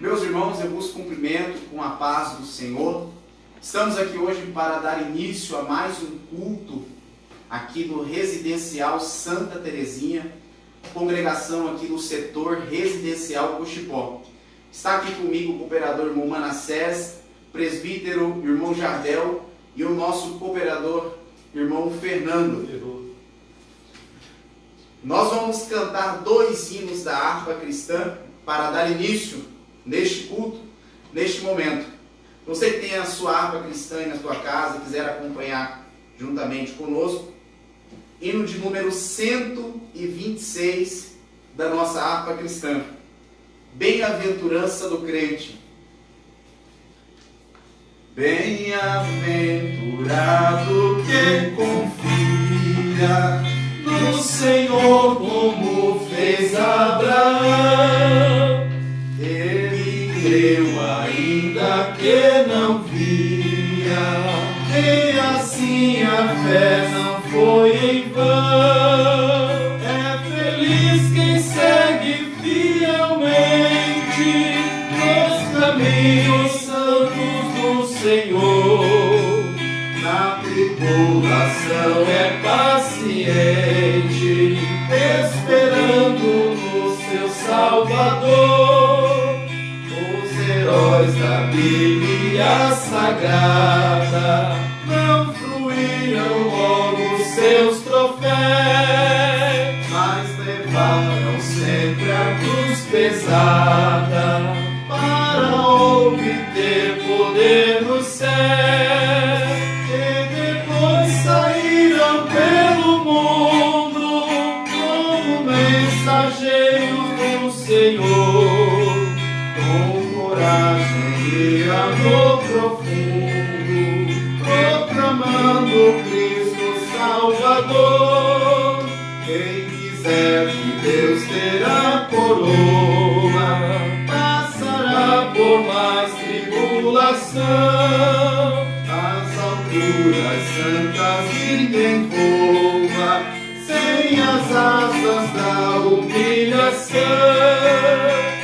Meus irmãos, eu vos cumprimento com a paz do Senhor. Estamos aqui hoje para dar início a mais um culto aqui no Residencial Santa Terezinha, congregação aqui no setor Residencial Cochipó. Está aqui comigo o cooperador irmão Manassés, presbítero irmão Jardel e o nosso cooperador irmão Fernando. Nós vamos cantar 2 hinos da harpa cristã para dar início neste culto, neste momento. Você que tem a sua harpa cristã aí na sua casa, quiser acompanhar juntamente conosco, hino de número 126 da nossa harpa cristã. Bem-aventurança do crente. Bem-aventurado que confia no Senhor como fez Abraão. Ele creu ainda que não via, e assim a fé não foi em vão. É feliz quem segue fielmente nos caminhos santos do Senhor. Na tribulação é paciente, esperando no seu Salvador. Os heróis da Bíblia Sagrada não fruíram logo seus troféus, mas levaram sempre a cruz pesada para obter poder no céu. E depois saíram pelo mundo como mensageiros do Senhor, com coragem e amor profundo, proclamando Cristo Salvador. Quem quiser de Deus ter a coroa, passará por mais tribulação. As alturas santas ninguém voa sem as asas da humilhação.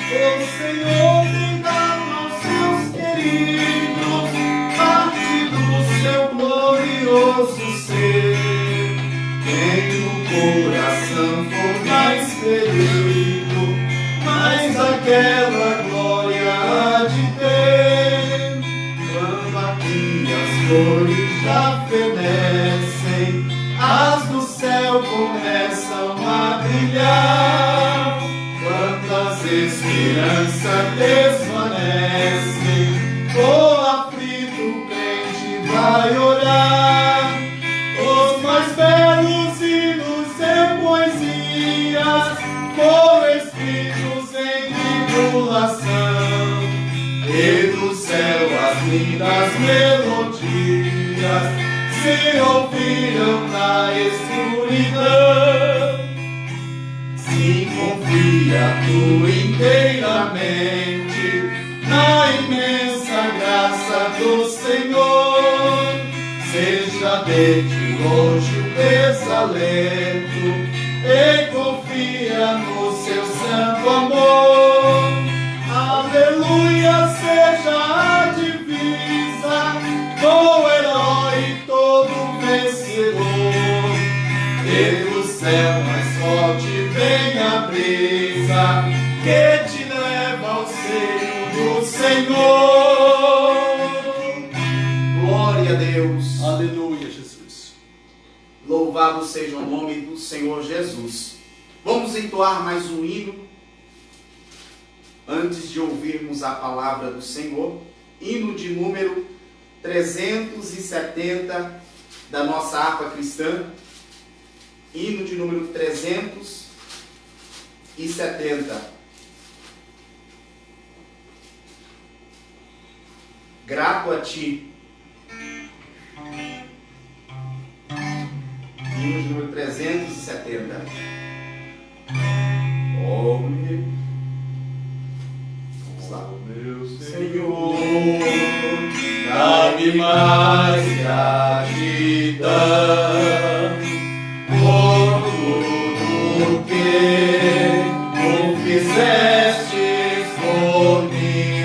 O Senhor tem dado aos seus queridos parte do seu glorioso ser. Quem o coração for mais ferido, mais aquela glória há de ter. Quando aqui as flores já fenecem, as do céu começam a brilhar. Quantas esperanças desvanecem, o aflito crente vai orar. Os mais belos hinos e poesias foram escritos em tribulação, e do céu as lindas melodias se ouviram na escuridão. Se confia tu inteiramente na imensa graça do Senhor, seja desde longe o desalento e confia no seu santo amor. Aleluia, seja a divisa do herói todo vencedor. E do céu mais forte vem a brisa que te leva ao seio do Senhor. Glória a Deus. Aleluia, Jesus. Louvado seja o nome do Senhor Jesus. Vamos entoar mais um hino antes de ouvirmos a palavra do Senhor. Hino de número 370 da nossa harpa cristã. Hino de número 370. Grato a ti. Hino de número 370. Oh, vamos lá. Meu Senhor, dá-me mais gratidão por tudo que tu fizestes por mim.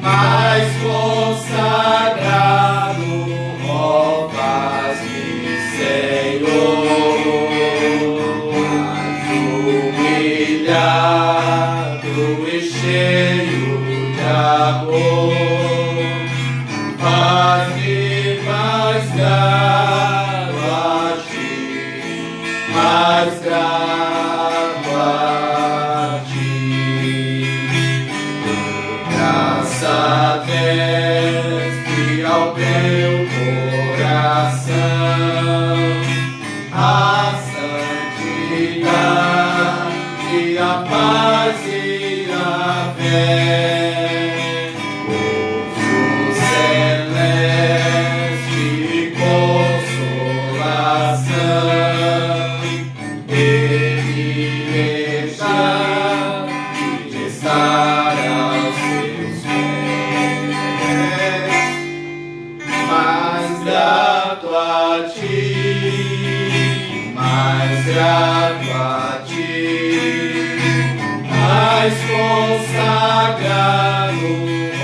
mais consagrado, ó faz-me, Senhor, mais humilhado e cheio de amor, faz-me mais gravo a ti, mais gravo a ti. Graça desce ao teu coração, a santidade, a paz e a fé, gozo celeste e consolação, privilégio de estar aos teus pés, mais grato a ti, mais grato a ti, mais consagrado,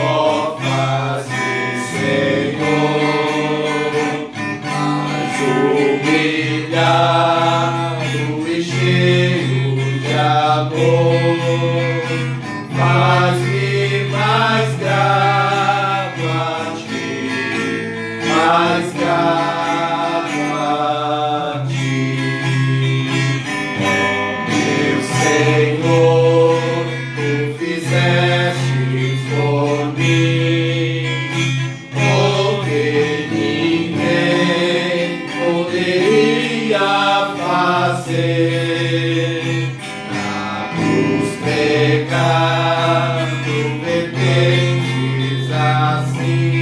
ó faz-me, Senhor, mais humilhado e cheio de amor, faz-me mais grato a ti, mais grato a ti, ó meu Senhor, tu fizestes por mim o que ninguém poderia fazer. Na cruz pecado vertentes assim,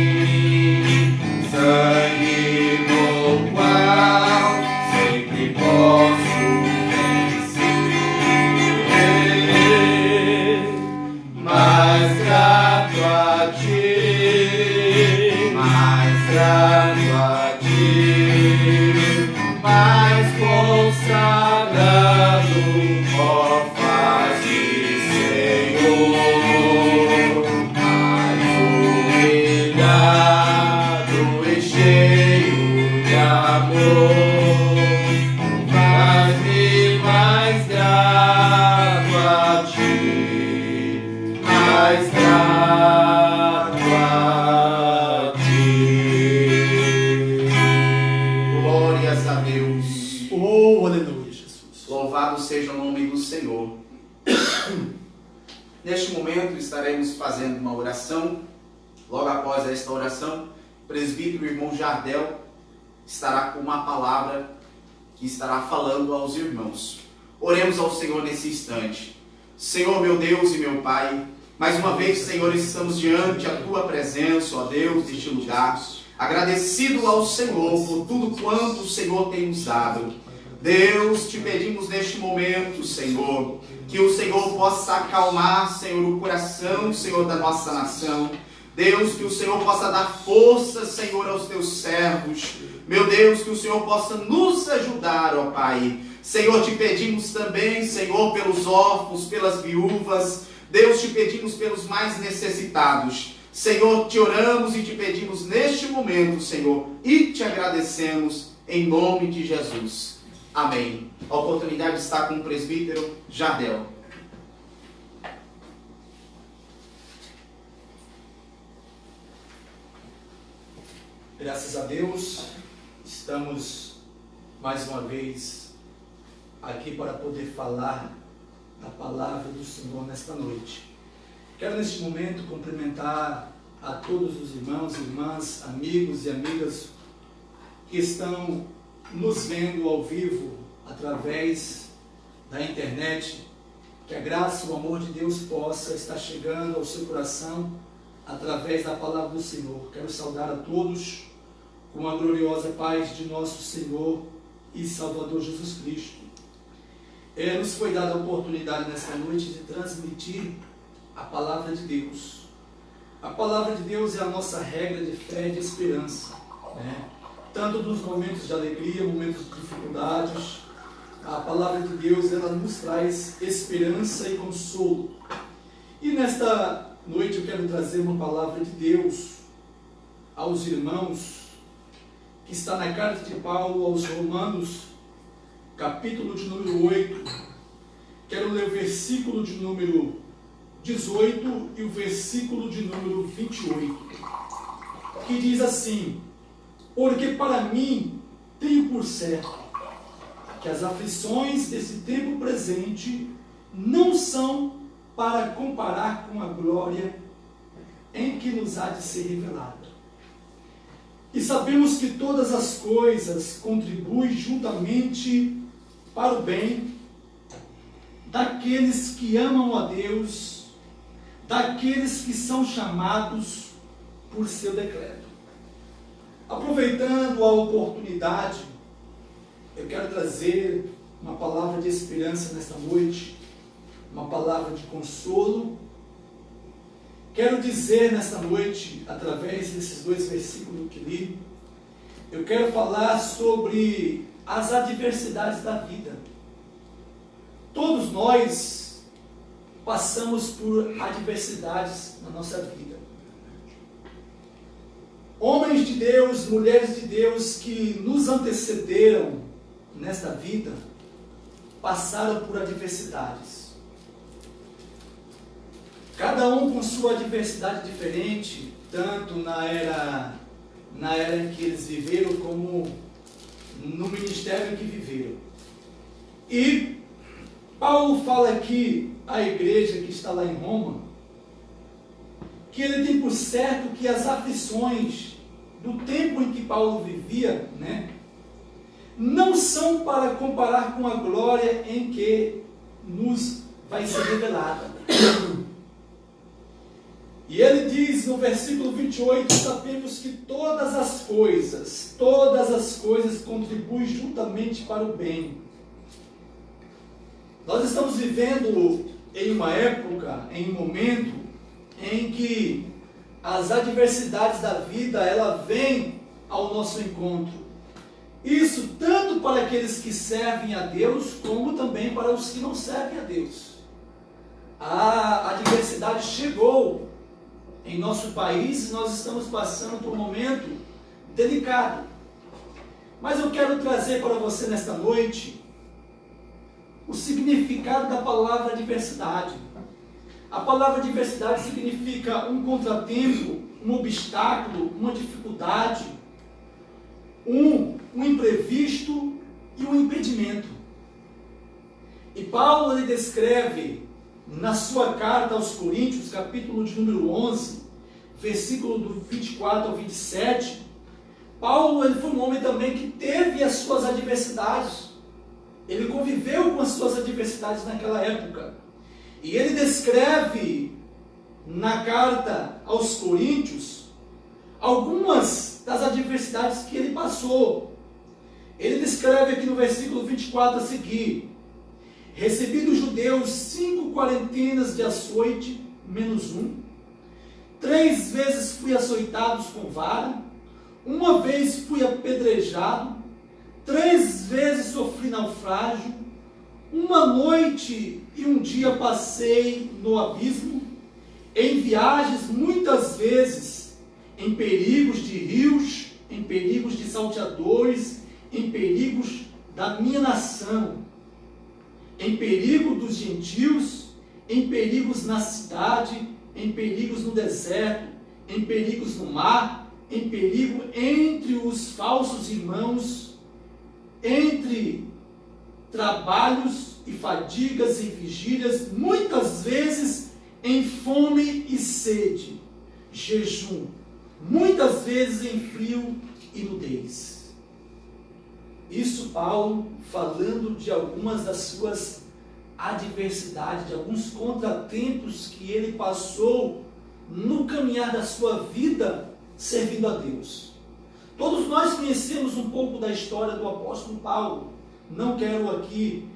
sangue no qual sempre posso vencer. Mais grato a ti, mais grato a ti, mais consagrado, ó faz-me, Senhor, mais humilhado e cheio de amor, faz-me mais grato a ti, mais grato a ti. Glórias a Deus. Oh, aleluia, Jesus. Louvado seja o nome do Senhor. Neste momento estaremos fazendo uma oração. Logo após esta oração, o presbítero irmão Jardel estará com uma palavra que estará falando aos irmãos. Oremos ao Senhor nesse instante. Senhor, meu Deus e meu Pai, mais uma vez, Senhor, estamos diante da Tua presença, ó Deus, deste lugar, agradecido ao Senhor por tudo quanto o Senhor tem nos dado. Deus, te pedimos neste momento, Senhor, que o Senhor possa acalmar, Senhor, o coração, Senhor, da nossa nação. Deus, que o Senhor possa dar força, Senhor, aos teus servos. Meu Deus, que o Senhor possa nos ajudar, ó Pai. Senhor, te pedimos também, Senhor, pelos órfãos, pelas viúvas. Deus, te pedimos pelos mais necessitados. Senhor, te oramos e te pedimos neste momento, Senhor, e te agradecemos em nome de Jesus. Amém. A oportunidade está com o presbítero Jardel. Graças a Deus, estamos mais uma vez aqui para poder falar da palavra do Senhor nesta noite. Quero neste momento cumprimentar a todos os irmãos, irmãs, amigos e amigas que estão nos vendo ao vivo através da internet. Que a graça e o amor de Deus possa estar chegando ao seu coração através da palavra do Senhor. Quero saudar a todos com a gloriosa paz de nosso Senhor e Salvador Jesus Cristo. Nos foi dada a oportunidade nesta noite de transmitir a palavra de Deus. A palavra de Deus é a nossa regra de fé e de esperança, né? Tanto nos momentos de alegria, momentos de dificuldades, a palavra de Deus ela nos traz esperança e consolo. E nesta noite eu quero trazer uma palavra de Deus aos irmãos, que está na carta de Paulo aos Romanos, capítulo de número 8. Quero ler o versículo de número 18 e o versículo de número 28, que diz assim: porque para mim tenho por certo que as aflições desse tempo presente não são para comparar com a glória em que nos há de ser revelada. E sabemos que todas as coisas contribuem juntamente para o bem daqueles que amam a Deus, daqueles que são chamados por seu decreto. Aproveitando a oportunidade, eu quero trazer uma palavra de esperança nesta noite, uma palavra de consolo. Quero dizer nesta noite, através desses dois versículos que li, eu quero falar sobre as adversidades da vida. Todos nós passamos por adversidades na nossa vida. Homens de Deus, mulheres de Deus que nos antecederam nesta vida, passaram por adversidades. Cada um com sua adversidade diferente, tanto na era em que eles viveram, como no ministério em que viveram. E Paulo fala aqui à igreja que está lá em Roma, que ele tem por certo que as aflições do tempo em que Paulo vivia, não são para comparar com a glória em que nos vai ser revelada. E ele diz no versículo 28, sabemos que todas as coisas contribuem juntamente para o bem. Nós estamos vivendo em uma época, em um momento, em que as adversidades da vida, ela vem ao nosso encontro. Isso tanto para aqueles que servem a Deus, como também para os que não servem a Deus. A adversidade chegou em nosso país, nós estamos passando por um momento delicado. Mas eu quero trazer para você nesta noite o significado da palavra adversidade. A palavra adversidade significa um contratempo, um obstáculo, uma dificuldade, um imprevisto e um impedimento. E Paulo ele descreve na sua carta aos Coríntios, capítulo de número 11, versículo do 24 ao 27, Paulo ele foi um homem também que teve as suas adversidades. Ele conviveu com as suas adversidades naquela época. E ele descreve na carta aos Coríntios algumas das adversidades que ele passou. Ele descreve aqui no versículo 24 a seguir: recebi dos judeus 5 quarentenas de açoite, menos um. 3 vezes fui açoitado com vara. 1 vez fui apedrejado. 3 vezes sofri naufrágio. 1 noite e 1 dia passei no abismo. Em viagens, muitas vezes, em perigos de rios, em perigos de salteadores, em perigos da minha nação, em perigo dos gentios, em perigos na cidade, em perigos no deserto, em perigos no mar, em perigo entre os falsos irmãos, entre trabalhos e fadigas e vigílias, muitas vezes em fome e sede, jejum, muitas vezes em frio e nudez. Isso Paulo falando de algumas das suas adversidades, de alguns contratempos que ele passou no caminhar da sua vida servindo a Deus. Todos nós conhecemos um pouco da história do apóstolo Paulo. Não quero aqui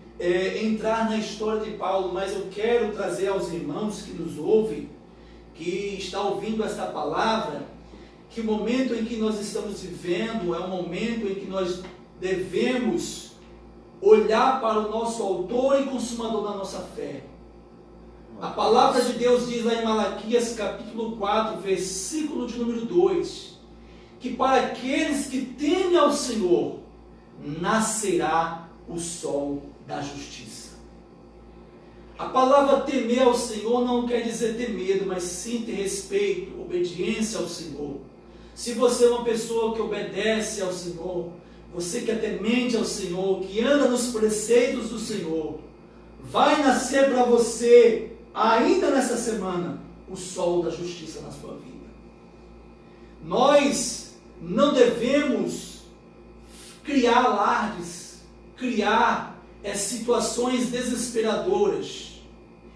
entrar na história de Paulo, mas eu quero trazer aos irmãos que nos ouvem, que está ouvindo esta palavra, que o momento em que nós estamos vivendo é um momento em que nós devemos olhar para o nosso autor e consumador da nossa fé. A palavra de Deus diz lá em Malaquias capítulo 4, versículo de número 2, que para aqueles que temem ao Senhor, nascerá o sol da justiça. A palavra temer ao Senhor não quer dizer ter medo, mas sim ter respeito, obediência ao Senhor. Se você é uma pessoa que obedece ao Senhor, você que é temente ao Senhor, que anda nos preceitos do Senhor, vai nascer para você, ainda nessa semana, o sol da justiça na sua vida. Nós não devemos criar alardes, criar situações desesperadoras,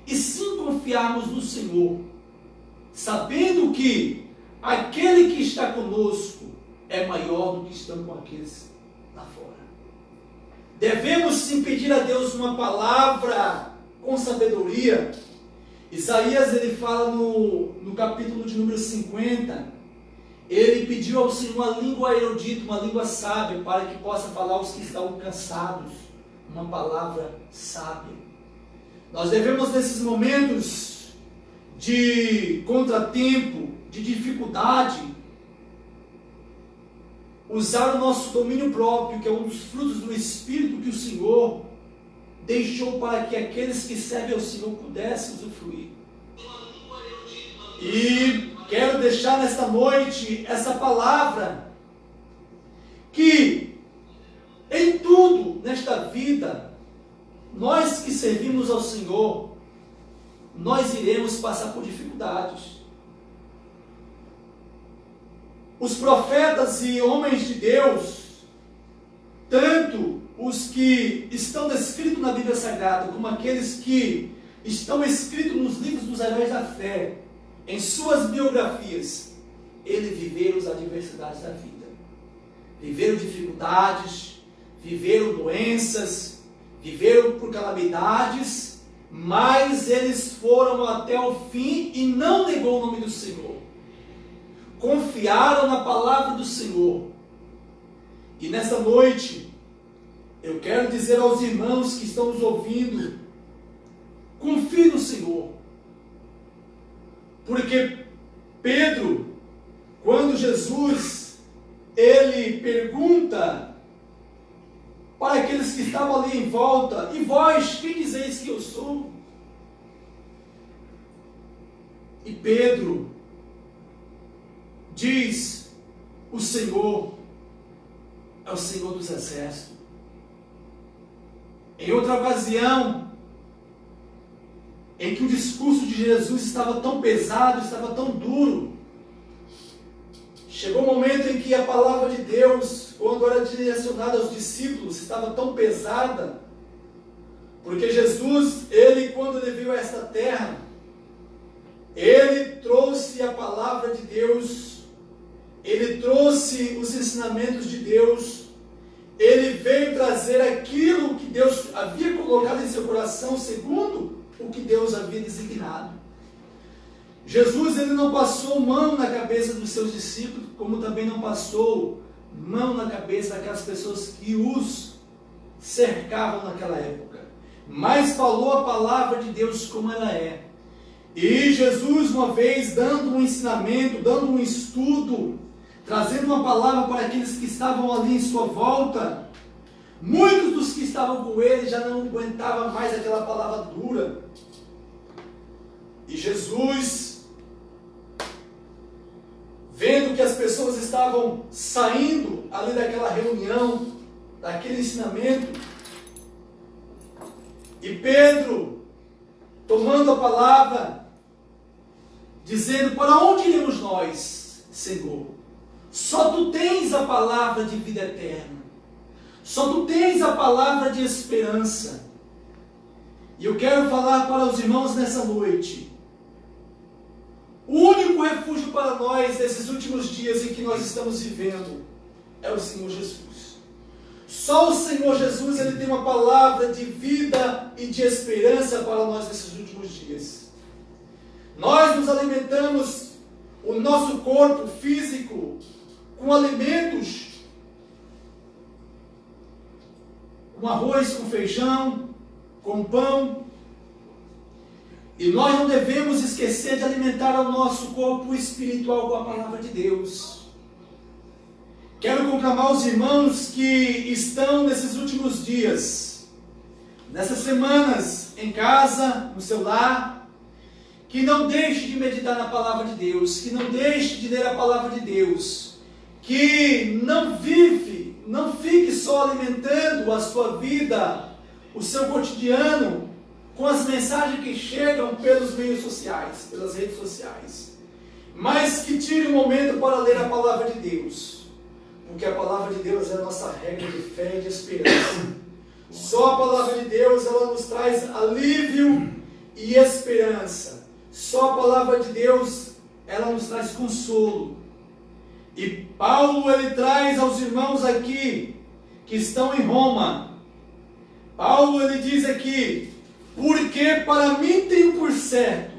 e sim confiarmos no Senhor, sabendo que aquele que está conosco é maior do que estão com aqueles lá fora. Devemos sim pedir a Deus uma palavra com sabedoria. Isaías, ele fala no capítulo de número 50, ele pediu ao Senhor uma língua erudita, uma língua sábia, para que possa falar aos que estão cansados, uma palavra sábia. Nós devemos, nesses momentos de contratempo, de dificuldade, usar o nosso domínio próprio, que é um dos frutos do Espírito que o Senhor deixou para que aqueles que servem ao Senhor pudessem usufruir. E quero deixar nesta noite essa palavra, que em tudo nesta vida, nós que servimos ao Senhor, nós iremos passar por dificuldades. Os profetas e homens de Deus, tanto os que estão descritos na Bíblia Sagrada, como aqueles que estão escritos nos livros dos heróis da fé, em suas biografias, eles viveram as adversidades da vida. Viveram dificuldades, viveram doenças, viveram por calamidades, mas eles foram até o fim e não negou o nome do Senhor. Confiaram na palavra do Senhor. E nessa noite, eu quero dizer aos irmãos que estão nos ouvindo, confie no Senhor. Porque Pedro, quando Jesus, ele pergunta para aqueles que estavam ali em volta, e vós, quem dizeis que eu sou? E Pedro diz, o Senhor é o Senhor dos exércitos. Em outra ocasião, em que o discurso de Jesus estava tão pesado, estava tão duro, chegou um momento em que a palavra de Deus, quando era direcionada aos discípulos, estava tão pesada, porque Jesus, ele quando ele veio a esta terra, ele trouxe a palavra de Deus, ele trouxe os ensinamentos de Deus, ele veio trazer aquilo que Deus havia colocado em seu coração, segundo o que Deus havia designado. Jesus, ele não passou mão na cabeça dos seus discípulos, como também não passou mão na cabeça daquelas pessoas que os cercavam naquela época, mas falou a palavra de Deus como ela é. E Jesus, uma vez, dando um ensinamento, dando um estudo, trazendo uma palavra para aqueles que estavam ali em sua volta, muitos dos que estavam com ele já não aguentavam mais aquela palavra dura. E Jesus, vendo que as pessoas estavam saindo ali daquela reunião, daquele ensinamento, e Pedro, tomando a palavra, dizendo, para onde iremos nós, Senhor? Só Tu tens a palavra de vida eterna. Só Tu tens a palavra de esperança. E eu quero falar para os irmãos nessa noite. O único refúgio para nós nesses últimos dias em que nós estamos vivendo é o Senhor Jesus. Só o Senhor Jesus, ele tem uma palavra de vida e de esperança para nós nesses últimos dias. Nós nos alimentamos o nosso corpo físico com alimentos, com arroz, com feijão, com pão. E nós não devemos esquecer de alimentar o nosso corpo espiritual com a palavra de Deus. Quero conclamar os irmãos que estão nesses últimos dias, nessas semanas, em casa, no seu lar, que não deixe de meditar na palavra de Deus, que não deixe de ler a palavra de Deus, que não fique só alimentando a sua vida, o seu cotidiano, com as mensagens que chegam pelos meios sociais, pelas redes sociais, mas que tire um momento para ler a palavra de Deus, porque a palavra de Deus é a nossa regra de fé e de esperança. Só a palavra de Deus, ela nos traz alívio e esperança. Só a palavra de Deus, ela nos traz consolo. E Paulo, ele traz aos irmãos aqui, que estão em Roma, Paulo, ele diz aqui: porque para mim tenho por certo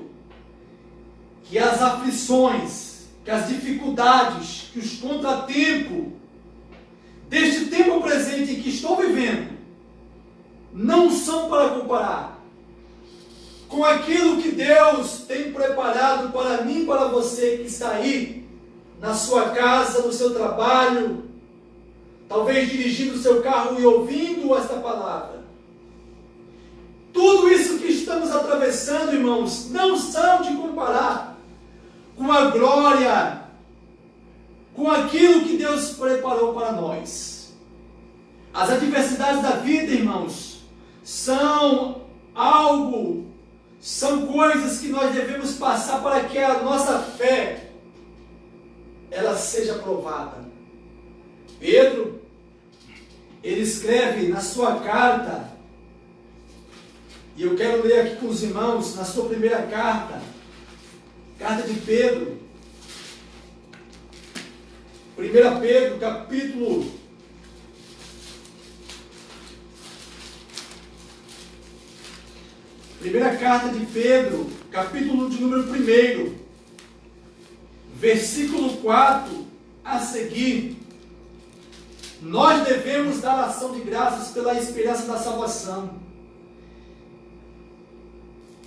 que as aflições, que as dificuldades, que os contratempos deste tempo presente em que estou vivendo, não são para comparar com aquilo que Deus tem preparado para mim e para você que está aí, na sua casa, no seu trabalho, talvez dirigindo o seu carro e ouvindo esta palavra. Tudo isso que estamos atravessando, irmãos, não são de comparar com a glória, com aquilo que Deus preparou para nós. As adversidades da vida, irmãos, são coisas que nós devemos passar para que a nossa fé, ela seja provada. Pedro, ele escreve na sua carta, e eu quero ler aqui com os irmãos, na sua primeira carta, carta de Pedro, 1 Pedro, capítulo 1 carta de Pedro, capítulo de número 1, versículo 4 a seguir. Nós devemos dar ação de graças pela esperança da salvação.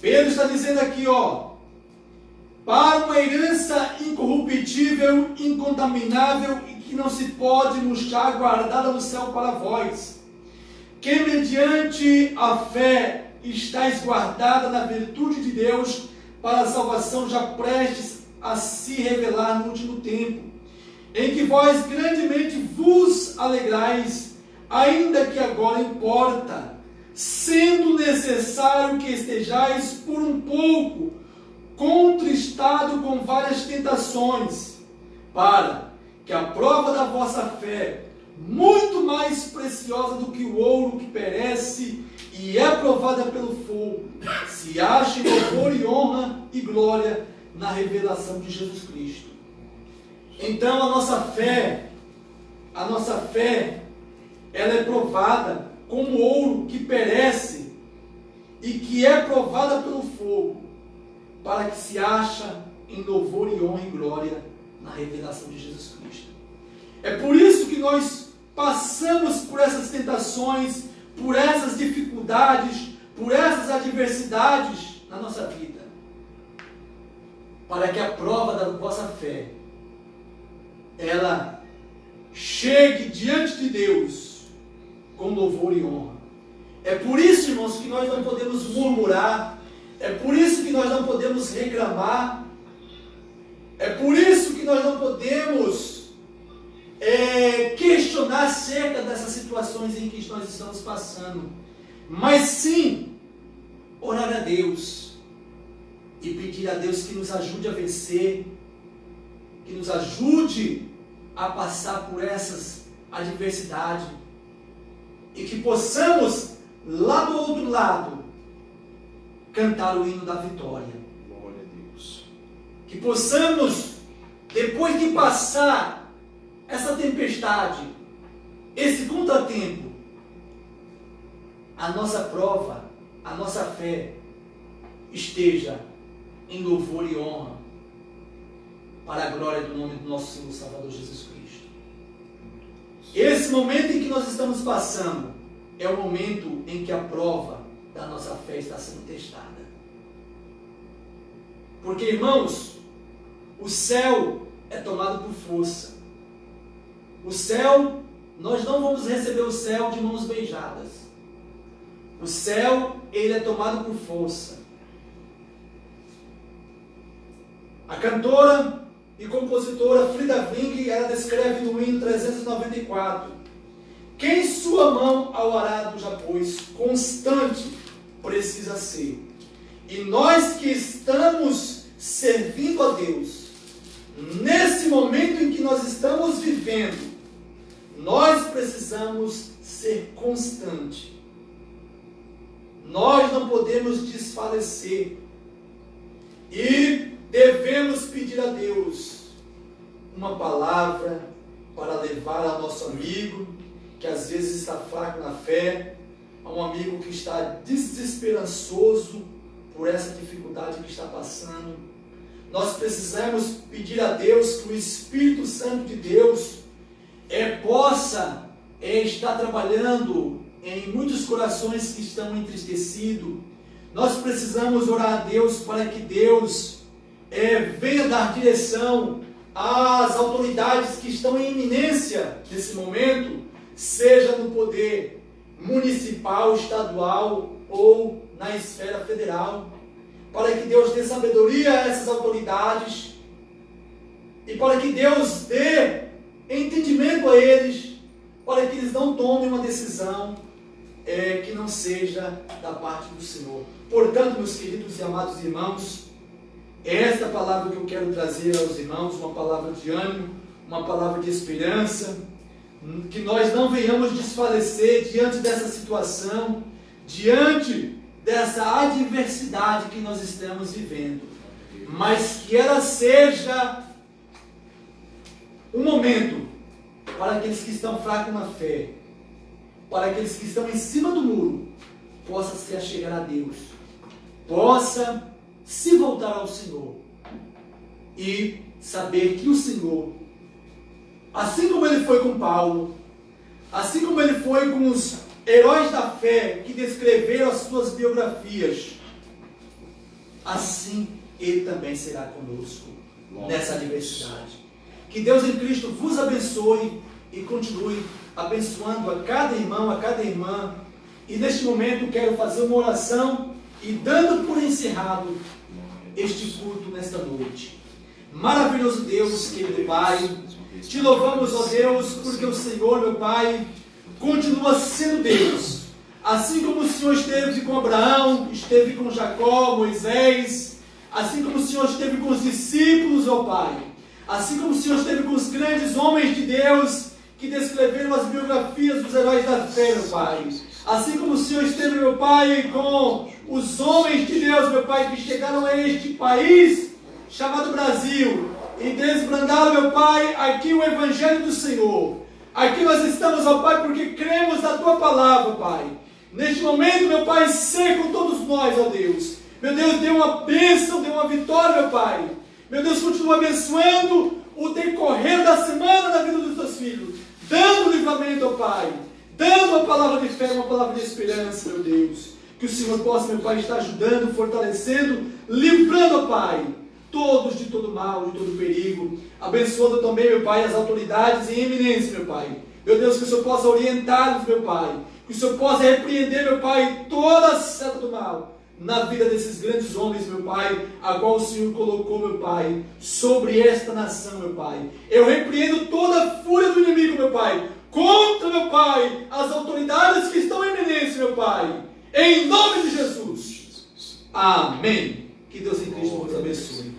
Pedro está dizendo aqui, para uma herança incorruptível, incontaminável e que não se pode murchar, guardada no céu para vós, que mediante a fé estáis guardada na virtude de Deus para a salvação já prestes a se revelar no último tempo, em que vós grandemente vos alegrais, ainda que agora importa, sendo necessário que estejais por um pouco contristado com várias tentações, para que a prova da vossa fé, muito mais preciosa do que o ouro que perece e é provada pelo fogo, se ache louvor e honra e glória na revelação de Jesus Cristo. Então a nossa fé, ela é provada como ouro que perece e que é provada pelo fogo, para que se acha em louvor e honra e glória na revelação de Jesus Cristo. É por isso que nós passamos por essas tentações, por essas dificuldades, por essas adversidades na nossa vida, para que a prova da vossa fé, ela chegue diante de Deus com louvor e honra. É por isso, irmãos, que nós não podemos murmurar, é por isso que nós não podemos reclamar, é por isso que nós não podemos questionar acerca dessas situações em que nós estamos passando, mas sim orar a Deus e pedir a Deus que nos ajude a vencer, que nos ajude a passar por essas adversidades e que possamos, lá do outro lado, cantar o hino da vitória. Glória a Deus. Que possamos, depois de passar essa tempestade, esse contratempo, a nossa prova, a nossa fé esteja em louvor e honra para a glória do nome do nosso Senhor Salvador Jesus Cristo. Esse momento em que nós estamos passando é o momento em que a prova da nossa fé está sendo testada. Porque, irmãos, o céu é tomado por força. O céu, nós não vamos receber o céu de mãos beijadas. O céu, ele é tomado por força. A cantora e compositora Frida Wink, ela descreve no hino 394: quem sua mão ao arado já pôs, constante precisa ser. E nós que estamos servindo a Deus, nesse momento em que nós estamos vivendo, nós precisamos ser constante. Nós não podemos desfalecer. E devemos pedir a Deus uma palavra para levar ao nosso amigo, que às vezes está fraco na fé, a um amigo que está desesperançoso por essa dificuldade que está passando. Nós precisamos pedir a Deus que o Espírito Santo de Deus possa estar trabalhando em muitos corações que estão entristecidos. Nós precisamos orar a Deus para que Deus venha dar direção às autoridades que estão em iminência nesse momento, seja no poder municipal, estadual ou na esfera federal, para que Deus dê sabedoria a essas autoridades e para que Deus dê entendimento a eles, para que eles não tomem uma decisão que não seja da parte do Senhor. Portanto, meus queridos e amados irmãos, esta palavra que eu quero trazer aos irmãos, uma palavra de ânimo, uma palavra de esperança, que nós não venhamos desfalecer diante dessa situação, diante dessa adversidade que nós estamos vivendo, mas que ela seja um momento para aqueles que estão fracos na fé, para aqueles que estão em cima do muro, possa se achegar a Deus, possa se voltar ao Senhor e saber que o Senhor, assim como ele foi com Paulo, assim como ele foi com os heróis da fé que descreveram as suas biografias, assim ele também será conosco nessa adversidade. Que Deus em Cristo vos abençoe e continue abençoando a cada irmão, a cada irmã. E neste momento quero fazer uma oração e dando por encerrado este culto nesta noite. Maravilhoso Deus, querido Pai, te louvamos, ó Deus, porque o Senhor, meu Pai, continua sendo Deus. Assim como o Senhor esteve com Abraão, esteve com Jacó, Moisés, assim como o Senhor esteve com os discípulos, ó Pai, assim como o Senhor esteve com os grandes homens de Deus que descreveram as biografias dos heróis da fé, meu Pai. Assim como o Senhor esteve, meu Pai, com os homens de Deus, meu Pai, que chegaram a este país chamado Brasil e desbrandaram, meu Pai, aqui o Evangelho do Senhor. Aqui nós estamos, ó Pai, porque cremos na Tua palavra, Pai. Neste momento, meu Pai, ser com todos nós, ó Deus. Meu Deus, dê uma bênção, dê uma vitória, meu Pai. Meu Deus, continua abençoando o decorrer da semana na vida dos Teus filhos, dando livramento, ó Pai, dando uma palavra de fé, uma palavra de esperança, meu Deus. Que o Senhor possa, meu Pai, estar ajudando, fortalecendo, livrando, ó Pai, todos de todo mal, de todo perigo, abençoando também, meu Pai, as autoridades em eminência, meu Pai. Meu Deus, que o Senhor possa orientá-los, meu Pai, que o Senhor possa repreender, meu Pai, toda a seta do mal na vida desses grandes homens, meu Pai, a qual o Senhor colocou, meu Pai, sobre esta nação, meu Pai. Eu repreendo toda a fúria do inimigo, meu Pai, contra, meu Pai, as autoridades que estão em eminência, meu Pai, em nome de Jesus. Amém. Que Deus em Cristo nos abençoe.